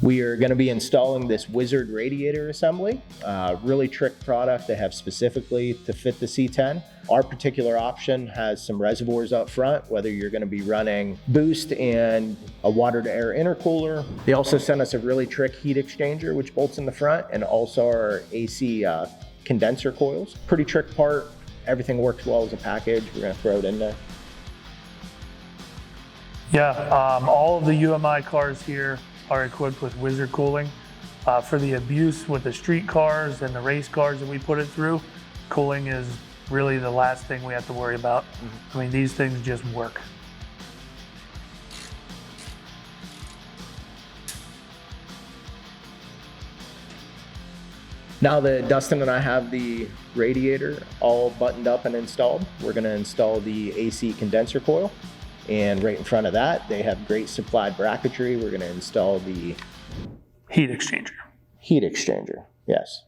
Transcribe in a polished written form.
We are going to be installing this Wizard radiator assembly, really trick product they have specifically to fit the C10. Our particular option has some reservoirs up front, whether you're going to be running boost and a water to air intercooler. They also sent us a really trick heat exchanger, which bolts in the front, and also our AC condenser coils. Pretty trick part. Everything works well as a package. We're going to throw it in there. Yeah, all of the UMI cars here are equipped with Wizard cooling. For the abuse with the street cars and the race cars that we put it through, cooling is really the last thing we have to worry about. I mean, these things just work. Now that Dustin and I have the radiator all buttoned up and installed, we're going to install the AC condenser coil. And right in front of that, they have great supplied bracketry. We're going to install the Heat exchanger. Heat exchanger, yes.